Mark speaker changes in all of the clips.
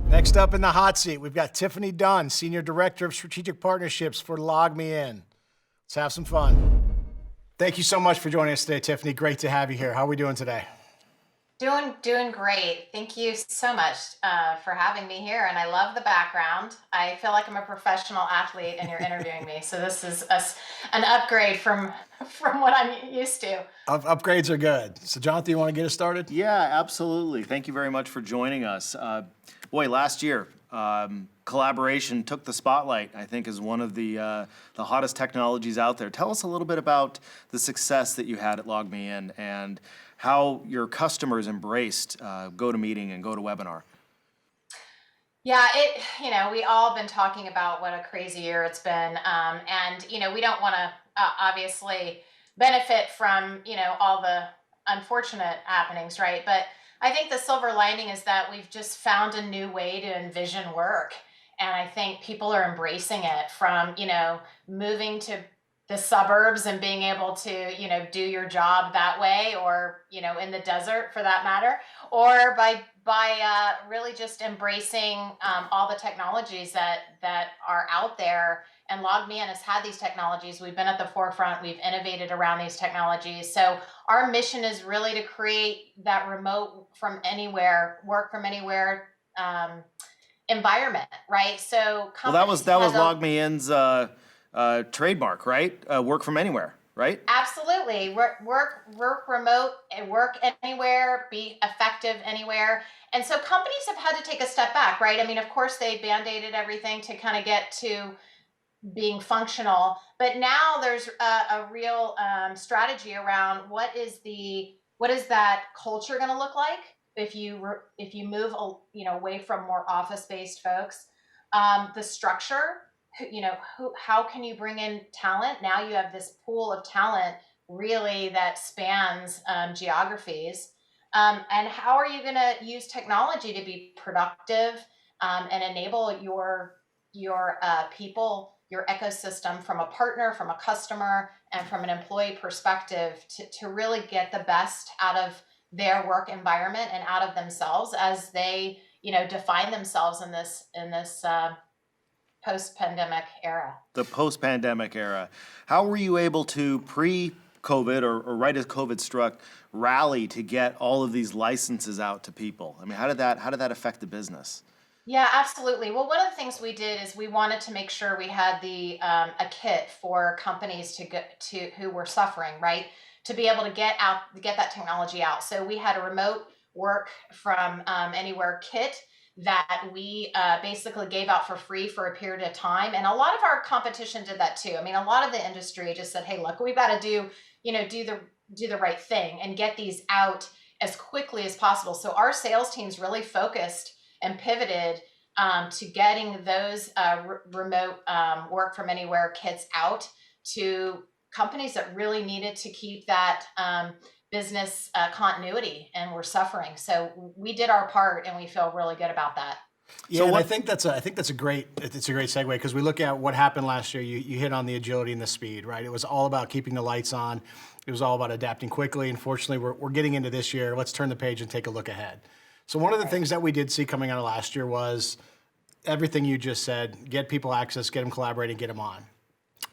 Speaker 1: Next up in the hot seat, we've got Tiffany Dunn, Senior Director of Strategic Partnerships for LogMeIn. Let's have some fun. Thank you so much for joining us today, Tiffany. Great to have you here. How are we doing today?
Speaker 2: Doing great. Thank you so much for having me here. And I love the background. I feel like I'm a professional athlete, and you're interviewing me. So this is an upgrade from what I'm used to.
Speaker 1: Upgrades are good. So, Jonathan, you want to get us started?
Speaker 3: Yeah, absolutely. Thank you very much for joining us. Last year, collaboration took the spotlight, I think, as one of the hottest technologies out there. Tell us a little bit about the success that you had at LogMeIn and how your customers embraced GoToMeeting and GoToWebinar.
Speaker 2: Yeah, we all been talking about what a crazy year it's been. We don't want to obviously benefit from, all the unfortunate happenings, right? But I think the silver lining is that we've just found a new way to envision work. And I think people are embracing it from, moving to the suburbs and being able to, do your job that way, or, in the desert for that matter, or by really just embracing all the technologies that are out there. And LogMeIn has had these technologies. We've been at the forefront. We've innovated around these technologies. So our mission is really to create that remote from anywhere, work from anywhere environment, right? So
Speaker 3: That was LogMeIn's trademark, right? Work from anywhere, right?
Speaker 2: Absolutely. Work remote, work anywhere, be effective anywhere. And so companies have had to take a step back, right? I mean, of course, they band-aided everything to kind of get to being functional, but now there's a real strategy around what is that culture going to look like if you move away from more office-based folks, the structure. How can you bring in talent? Now you have this pool of talent really that spans geographies. And how are you going to use technology to be productive and enable your people, your ecosystem, from a partner, from a customer, and from an employee perspective to really get the best out of their work environment and out of themselves as they define themselves in this post-pandemic era.
Speaker 3: The post-pandemic era. How were you able to pre-COVID or right as COVID struck rally to get all of these licenses out to people? I mean, how did that affect the business?
Speaker 2: Yeah, absolutely. Well, one of the things we did is we wanted to make sure we had a kit for companies who were suffering, right, to be able to get that technology out. So we had a remote work from anywhere kit that we basically gave out for free for a period of time. And a lot of our competition did that too. I mean, a lot of the industry just said, hey, look, we've got to do the right thing and get these out as quickly as possible. So our sales teams really focused and pivoted to getting those remote work from anywhere kits out to companies that really needed to keep that business continuity and were suffering. So we did our part, and we feel really good about that.
Speaker 1: Yeah, and I think that's a great segue, because we look at what happened last year. You hit on the agility and the speed, right? It was all about keeping the lights on. It was all about adapting quickly. Unfortunately, we're getting into this year. Let's turn the page and take a look ahead. So one of the things that we did see coming out of last year was everything you just said: get people access, get them collaborating, get them on.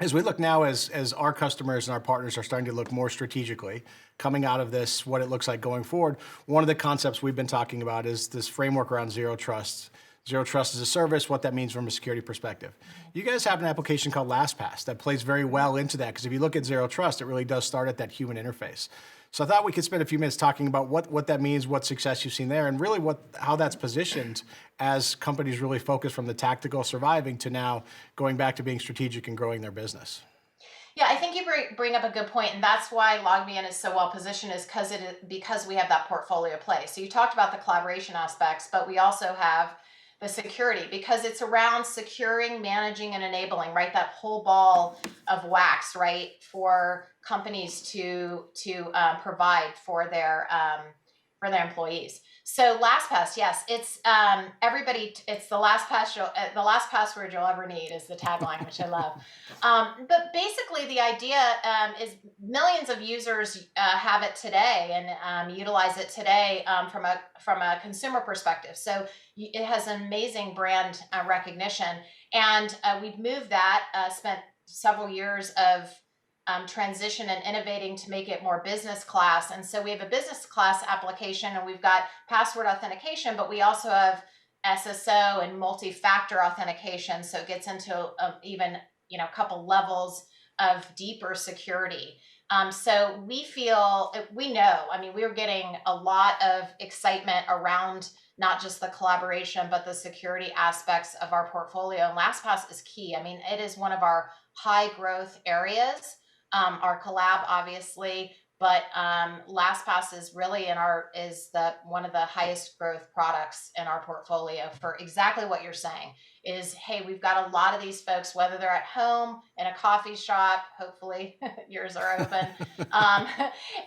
Speaker 1: As we look now, as our customers and our partners are starting to look more strategically, coming out of this, what it looks like going forward, one of the concepts we've been talking about is this framework around zero trust. Zero trust as a service, what that means from a security perspective. You guys have an application called LastPass that plays very well into that, because if you look at zero trust, it really does start at that human interface. So I thought we could spend a few minutes talking about what that means, what success you've seen there, and really how that's positioned as companies really focus from the tactical surviving to now going back to being strategic and growing their business.
Speaker 2: Yeah, I think you bring up a good point, and that's why LogMeIn is so well positioned, is because we have that portfolio play. So you talked about the collaboration aspects, but we also have the security, because it's around securing, managing, and enabling, right? That whole ball of wax, right, for companies to provide for their for their employees. So LastPass, yes, it's everybody. It's the the last password you'll ever need is the tagline, which I love. But basically, the idea is millions of users have it today and utilize it today from a consumer perspective. So it has an amazing brand recognition, and we've moved that. Spent several years of transition and innovating to make it more business class. And so we have a business class application and we've got password authentication, but we also have SSO and multi-factor authentication. So it gets into even, a couple levels of deeper security. So we know, I mean, we're getting a lot of excitement around not just the collaboration, but the security aspects of our portfolio. And LastPass is key. I mean, it is one of our high growth areas. Our collab, obviously, but LastPass is really one of the highest growth products in our portfolio for exactly what you're saying. Is hey, we've got a lot of these folks, whether they're at home in a coffee shop, hopefully yours are open,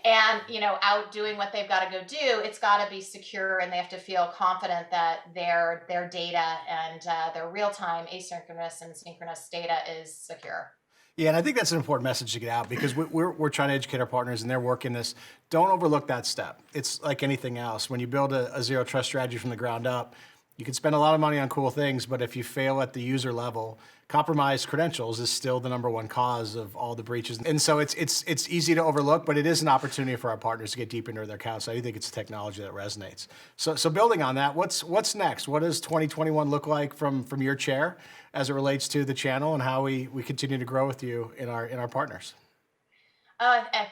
Speaker 2: and out doing what they've got to go do. It's got to be secure, and they have to feel confident that their data and their real time asynchronous and synchronous data is secure.
Speaker 1: Yeah, and I think that's an important message to get out because we're trying to educate our partners and they're working this. Don't overlook that step. It's like anything else. When you build a zero trust strategy from the ground up, you can spend a lot of money on cool things, but if you fail at the user level, compromised credentials is still the number one cause of all the breaches. And so it's easy to overlook, but it is an opportunity for our partners to get deep into their accounts. So I do think it's a technology that resonates. So building on that, what's next? What does 2021 look like from your chair as it relates to the channel and how we continue to grow with you in our partners?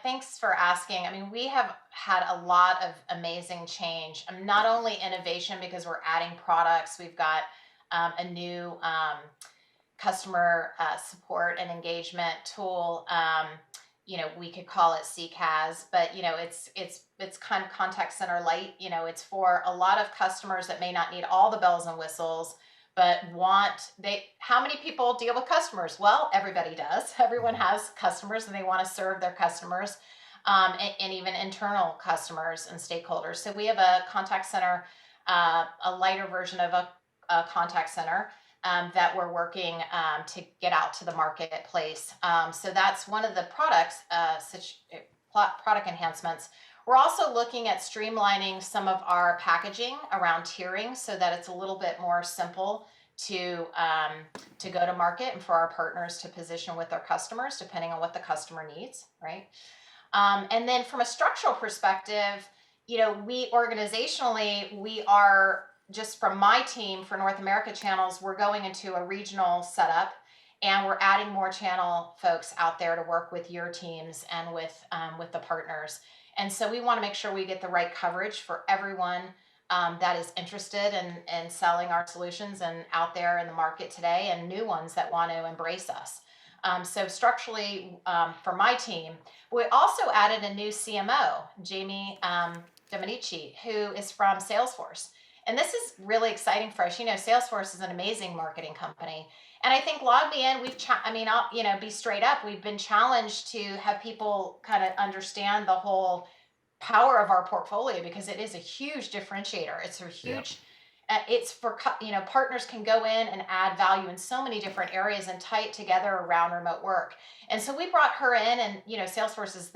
Speaker 2: Thanks for asking. I mean, we have had a lot of amazing change. Not only innovation because we're adding products, we've got a new customer support and engagement tool. We could call it CCAS, but it's kind of contact center light. It's for a lot of customers that may not need all the bells and whistles, but how many people deal with customers? Well, everybody does. Everyone has customers and they want to serve their customers, and even internal customers and stakeholders. So we have a contact center, a lighter version of a contact center that we're working to get out to the marketplace. So that's one of the product enhancements. We're also looking at streamlining some of our packaging around tiering so that it's a little bit more simple to go to market and for our partners to position with their customers, depending on what the customer needs, right? And then from a structural perspective, we are just from my team for North America channels, we're going into a regional setup. And we're adding more channel folks out there to work with your teams and with the partners. And so we want to make sure we get the right coverage for everyone that is interested in selling our solutions and out there in the market today, and new ones that want to embrace us. So structurally, for my team, we also added a new CMO, Jamie Dominici, who is from Salesforce. And this is really exciting for us. Salesforce is an amazing marketing company. And I think LogMeIn, I'll be straight up. We've been challenged to have people kind of understand the whole power of our portfolio because it is a huge differentiator. It's a huge, it's for, partners can go in and add value in so many different areas and tie it together around remote work. And so we brought her in, and, Salesforce is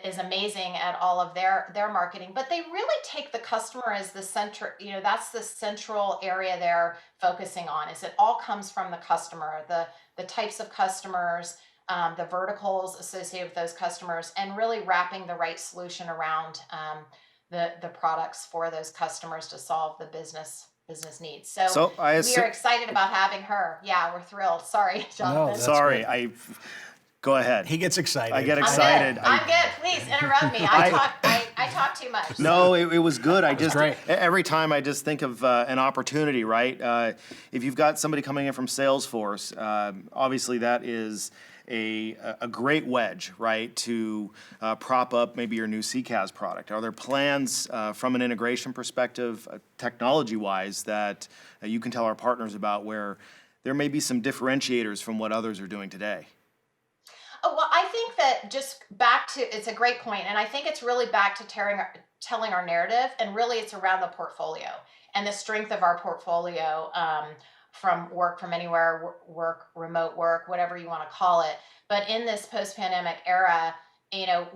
Speaker 2: is amazing at all of their marketing, but they really take the customer as the center. That's the central area they're focusing on. Is it all comes from the customer, the types of customers, the verticals associated with those customers, and really wrapping the right solution around the products for those customers to solve the business needs. So we are excited about having her. Yeah, we're thrilled. Sorry, Jonathan.
Speaker 1: No,
Speaker 3: Sorry, go ahead.
Speaker 1: He gets excited.
Speaker 3: I get excited.
Speaker 2: I'm good. Please interrupt me. I talk too much.
Speaker 3: No, it was good.
Speaker 1: Great.
Speaker 3: Every time I just think of an opportunity, right? If you've got somebody coming in from Salesforce, obviously that is a great wedge, right, to prop up maybe your new CCAS product. Are there plans from an integration perspective, technology-wise, that you can tell our partners about where there may be some differentiators from what others are doing today?
Speaker 2: Oh, well, I think that just back to, it's a great point, and I think it's really back to telling our narrative, and really it's around the portfolio and the strength of our portfolio, from work from anywhere, work, remote work, whatever you want to call it. But in this post-pandemic era,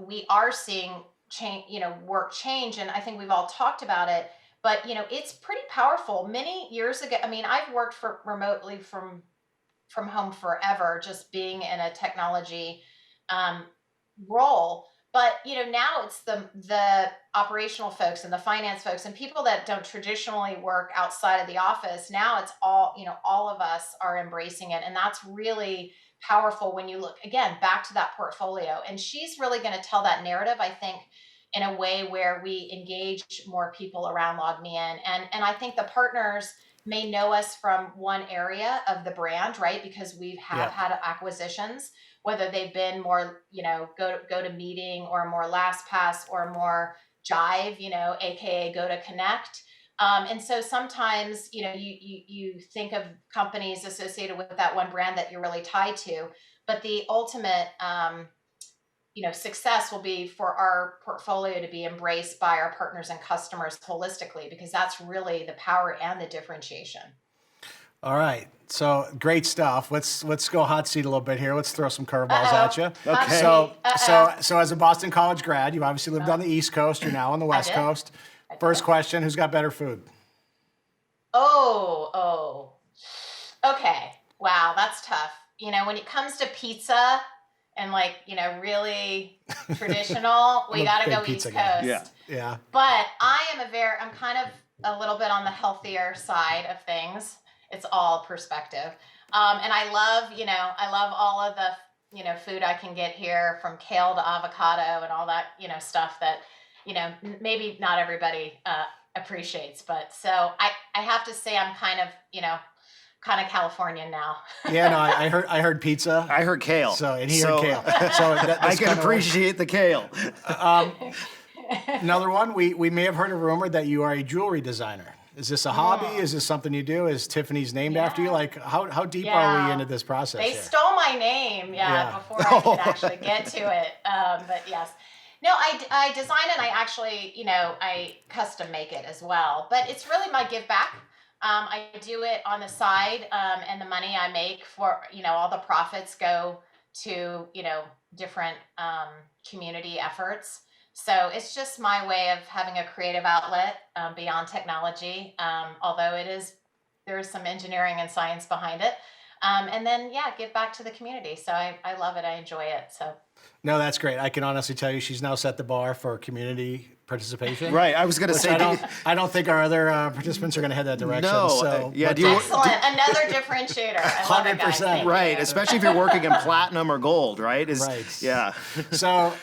Speaker 2: we are seeing change, work change, and I think we've all talked about it. But it's pretty powerful. Many years ago, I mean, I've worked remotely from home forever, just being in a technology role. But now it's the operational folks and the finance folks and people that don't traditionally work outside of the office. Now it's all of us are embracing it, and that's really powerful when you look again back to that portfolio. And she's really going to tell that narrative, I think, in a way where we engage more people around LogMeIn. And I think the partners may know us from one area of the brand, right? Because we have had acquisitions, whether they've been more, go to meeting, or more LastPass, or more Jive, AKA go to connect. And so sometimes, you think of companies associated with that one brand that you're really tied to, but the ultimate, success will be for our portfolio to be embraced by our partners and customers holistically, because that's really the power and the differentiation.
Speaker 1: All right. So great stuff. Let's go hot seat a little bit here. Let's throw some curveballs at you.
Speaker 3: Okay.
Speaker 1: So as a Boston College grad, you've obviously lived on the East Coast. You're now on the West Coast. First question: who's got better food?
Speaker 2: Oh. Okay. Wow, that's tough. When it comes to pizza and really traditional, we got to go East Coast.
Speaker 1: Yeah.
Speaker 2: But I'm kind of a little bit on the healthier side of things. It's all perspective. And I love all of the, food I can get here, from kale to avocado and all that, stuff that, maybe not everybody appreciates. But so I have to say I'm kind of Californian now.
Speaker 1: Yeah, no, I heard pizza.
Speaker 3: I heard kale.
Speaker 1: And he heard kale. So
Speaker 3: I can appreciate the kale.
Speaker 1: Another one, we may have heard a rumor that you are a jewelry designer. Is this a hobby? Is this something you do? Is Tiffany's named after you? Like, how deep are we into this process?
Speaker 2: They
Speaker 1: here?
Speaker 2: stole my name, before I could actually get to it. But yes. No, I design, and I actually, I custom make it as well. But it's really my give back. I do it on the side, and the money I make for, all the profits go to, different community efforts. So it's just my way of having a creative outlet beyond technology, although there is some engineering and science behind it. And then, give back to the community. So I love it. I enjoy it. So.
Speaker 1: No, that's great. I can honestly tell you she's now set the bar for community participation.
Speaker 3: Right. I was going to say,
Speaker 1: I don't think our other participants are going to head that direction.
Speaker 3: No.
Speaker 1: So,
Speaker 2: excellent. Another differentiator. I love it, guys.
Speaker 1: 100%.
Speaker 3: Right. Especially if you're working in platinum or gold, right?
Speaker 1: Right.
Speaker 3: Yeah.
Speaker 1: So,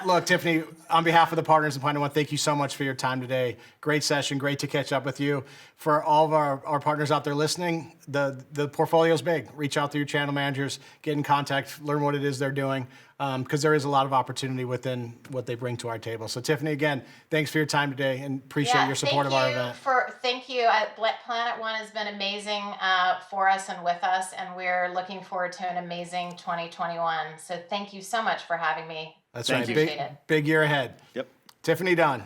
Speaker 1: look, Tiffany, on behalf of the partners in PlanetOne, thank you so much for your time today. Great session. Great to catch up with you. For all of our partners out there listening, the portfolio is big. Reach out to your channel managers, get in contact, learn what it is they're doing, because there is a lot of opportunity within what they bring to our table. So, Tiffany, again, thanks for your time today, and appreciate your support of our event.
Speaker 2: Thank you. PlanetOne has been amazing for us and with us, and we're looking forward to an amazing 2021. So thank you so much for having me.
Speaker 1: That's right.
Speaker 2: Appreciate it.
Speaker 1: Big year ahead.
Speaker 3: Yep.
Speaker 1: Tiffany Dunn.